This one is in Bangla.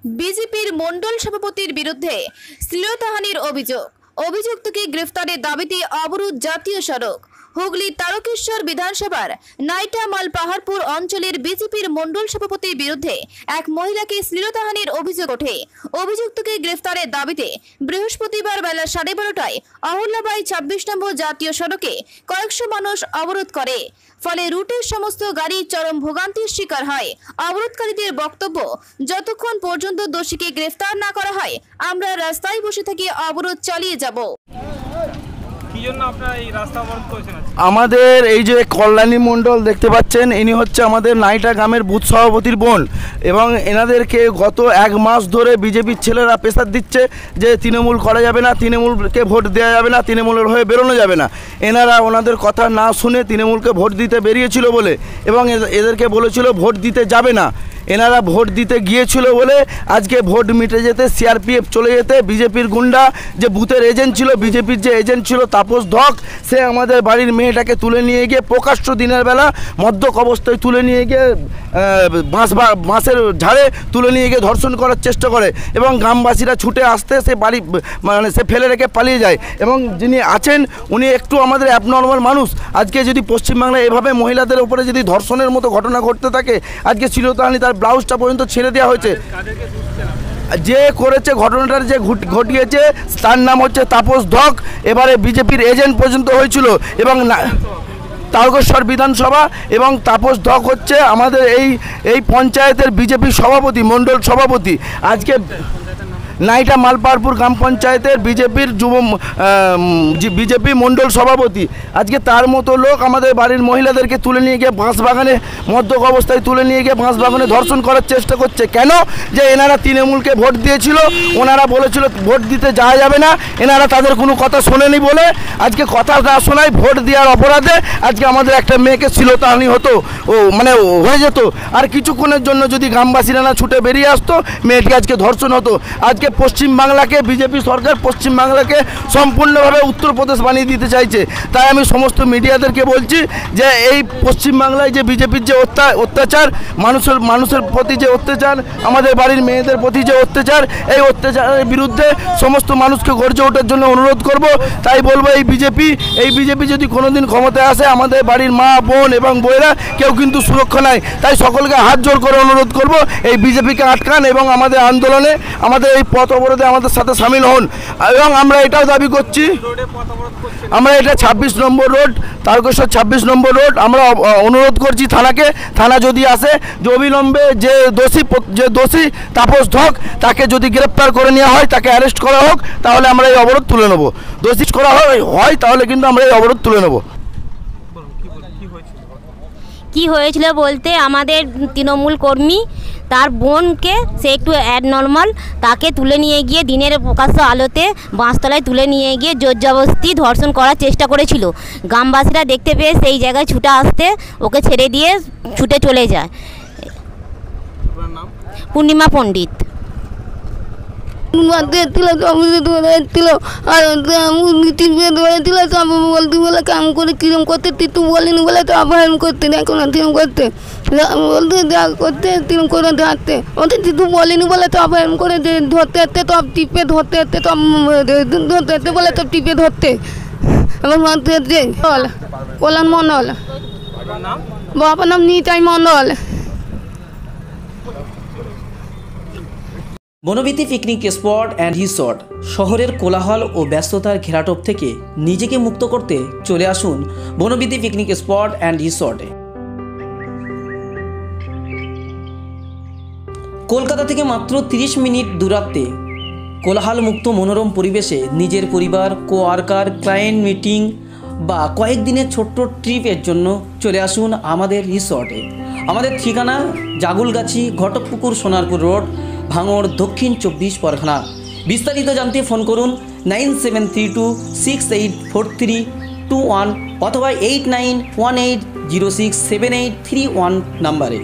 বিজেপির মণ্ডল সভাপতির বিরুদ্ধে শ্লীলতাহানির অভিযোগ। অভিযুক্তকে গ্রেফতারের দাবিতে অবরোধ জাতীয় সড়ক। হুগলি তারকেশ্বর বিধানসভার নাইটামাল পাহাড়পুর অঞ্চলের বিজেপির মণ্ডল সভাপতির বিরুদ্ধে এক মহিলাকে শ্লীলতাহানির অভিযোগ ওঠে। অভিযুক্তকে গ্রেফতারের দাবিতে বৃহস্পতিবার বেলা 12:30টায় অহল্যাবাই 26 নম্বর জাতীয় সড়কে কয়েকশো মানুষ অবরোধ করে। ফলে রুটের সমস্ত গাড়ি চরম ভোগান্তির শিকার হয়। অবরোধকারীদের বক্তব্য, যতক্ষণ পর্যন্ত দোষীকে গ্রেফতার না করা হয় আমরা রাস্তায় বসে থেকে অবরোধ চালিয়ে যাব। আমাদের এই যে কল্যাণী মণ্ডল দেখতে পাচ্ছেন, ইনি হচ্ছে আমাদের নাইটা গ্রামের বুথ সভাপতির বোন, এবং এনাদেরকে গত 1 মাস ধরে বিজেপির ছেলেরা প্রেসার দিচ্ছে যে তৃণমূল করা যাবে না, তৃণমূলকে ভোট দেওয়া যাবে না, তৃণমূলের হয়ে বেরোনো যাবে না। এনারা ওনাদের কথা না শুনে তৃণমূলকে ভোট দিতে বেরিয়েছিল বলে, এবং এদেরকে বলেছিল ভোট দিতে যাবে না। এনারা ভোট দিতে গিয়েছিল বলে আজকে ভোট মিটে যেতে সিআরপিএফ চলে যেতে বিজেপির গুন্ডা যে বুথের এজেন্ট ছিল, বিজেপির যে এজেন্ট ছিল তাপস ধক, সে আমাদের বাড়ির মেয়েটাকে তুলে নিয়ে গিয়ে প্রকাশ্য দিনের বেলা মদ্যপ অবস্থায় তুলে নিয়ে গিয়ে বাঁশের ঝাড়ে তুলে নিয়ে গিয়ে ধর্ষণ করার চেষ্টা করে, এবং গ্রামবাসীরা ছুটে আসতে সে বাড়ি সে ফেলে রেখে পালিয়ে যায়। এবং যিনি আছেন উনি একটু আমাদের অ্যাবনর্মাল মানুষ। আজকে যদি পশ্চিমবাংলায় এভাবে মহিলাদের উপরে যদি ধর্ষণের মতো ঘটনা ঘটতে থাকে, আজকে শ্লীলতাহানি তার ব্লাউজটা পর্যন্ত ছেড়ে দেওয়া হয়েছে। যে করেছে ঘটনাটার যে ঘটিয়েছে তার নাম হচ্ছে তাপস ধক, এবারে বিজেপির এজেন্ট পর্যন্ত হয়েছিল, এবং তারকেশ্বর বিধানসভা, এবং তাপস ধক হচ্ছে আমাদের এই পঞ্চায়েতের বিজেপি সভাপতি, মণ্ডল সভাপতি। আজকে নাইটা মালপাহাড়পুর গ্রাম পঞ্চায়েতের বিজেপি মণ্ডল সভাপতি। আজকে তার মতো লোক আমাদের বাড়ির মহিলাদেরকে তুলে নিয়ে গিয়ে বাঁশবাগানে মদ্যপ অবস্থায় তুলে নিয়ে গিয়ে বাঁশবাগানে ধর্ষণ করার চেষ্টা করছে। কেন? যে এনারা তৃণমূলকে ভোট দিয়েছিল, ওনারা বলেছিল ভোট দিতে যাওয়া যাবে না, এনারা তাদের কোনো কথা শোনেনি বলে আজকে কথা না শোনায় ভোট দেওয়ার অপরাধে আজকে আমাদের একটা মেয়েকে শ্লীলতাহানি হতো, হয়ে যেত। আর কিছুক্ষণের জন্য যদি গ্রামবাসীরা না ছুটে বেরিয়ে আসতো, মেয়েটি আজকে ধর্ষণ হতো। আজকে পশ্চিমবাংলাকে বিজেপি সরকার পশ্চিমবাংলাকে সম্পূর্ণভাবে উত্তরপ্রদেশ বানিয়ে দিতে চাইছে। তাই আমি সমস্ত মিডিয়াদেরকে বলছি যে এই পশ্চিমবাংলায় যে বিজেপির যে অত্যাচার, মানুষের প্রতি যে অত্যাচার, আমাদের বাড়ির মেয়েদের প্রতি যে অত্যাচার, এই অত্যাচারের বিরুদ্ধে সমস্ত মানুষকে গর্জে ওঠার জন্য অনুরোধ করব। তাই বলবো এই বিজেপি যদি কোনোদিন ক্ষমতায় আসে, আমাদের বাড়ির মা বোন এবং বউয়েরা কেউ কিন্তু সুরক্ষা নাই। তাই সকলকে হাত জোর করে অনুরোধ করব এই বিজেপিকে আটকান, এবং আমাদের আন্দোলনে, আমাদের এই পথ অবরোধে আমাদের সাথে সামিল হন। এবং আমরা এটাও দাবি করছি, আমরা এটা 26 নম্বর রোড, তারকেশ্বর 26 নম্বর রোড, আমরা অনুরোধ করছি থানাকে, থানা যদি আসে যে অবিলম্বে যে দোষী তাপস ধক তাকে যদি গ্রেপ্তার করে নেওয়া হয়, তাকে অ্যারেস্ট করা হোক, তাহলে আমরা এই অবরোধ তুলে নেব। দোষী করা হয় তাহলে কিন্তু আমরা এই অবরোধ তুলে নেব। কি হয়েছিল বলতে, আমাদের তৃণমূল কর্মী তার বোনকে, সে একটু অ্যাবনর্মাল, তাকে তুলে নিয়ে গিয়ে দিনের প্রকাশ্য আলোতে বাঁশতলায় তুলে নিয়ে গিয়ে জোরজবরদস্তি ধর্ষণ করার চেষ্টা করেছিল। গ্রামবাসীরা দেখতে পেয়ে সেই জায়গায় ছুটে আসতে ওকে ছেড়ে দিয়ে ছুটে চলে যায়। পূর্ণিমা পণ্ডিত। আর ধরেছিল সব বলতে বলে কাম করে কিরম করতে, তুই বলিনি বলে তো অপহরণ করতে, দেখো না তিরম করতে বলতে করতে তিরম করে ধরতে, ওদের তুই বলিনি বলে তো অপহরণ করে ধরতে এতে, তো টিপে ধরতে এতে, তো ধরতে এতে বলে তো টিপে ধরতে। এবং কল্যাণ মণ্ডল, বাবার নাম নিতাই মণ্ডল। Banabithi picnic spot and resort শহরের কোলাহল ও ব্যস্ততার ঘেরাটোপ থেকে নিজেকে মুক্ত করতে চলে আসুন বনবিথী পিকনিক স্পট অ্যান্ড রিসর্টে। কলকাতা থেকে মাত্র 30 মিনিট দূরত্বে কোলাহল মুক্ত মনোরম পরিবেশে নিজের পরিবার, কোয়ার্কার, ক্লায়েন্ট মিটিং বা কয়েকদিনের ছোট্ট ট্রিপের জন্য চলে আসুন আমাদের রিসর্টে। আমাদের ঠিকানা জাগুলগাছি, ঘটকপুকুর, সোনারপুর রোড, ভাঙড়, দক্ষিণ 24 পরগনা। বিস্তারিত জানতে ফোন করুন 9732684321 অথবা 8918067831 নাম্বারে।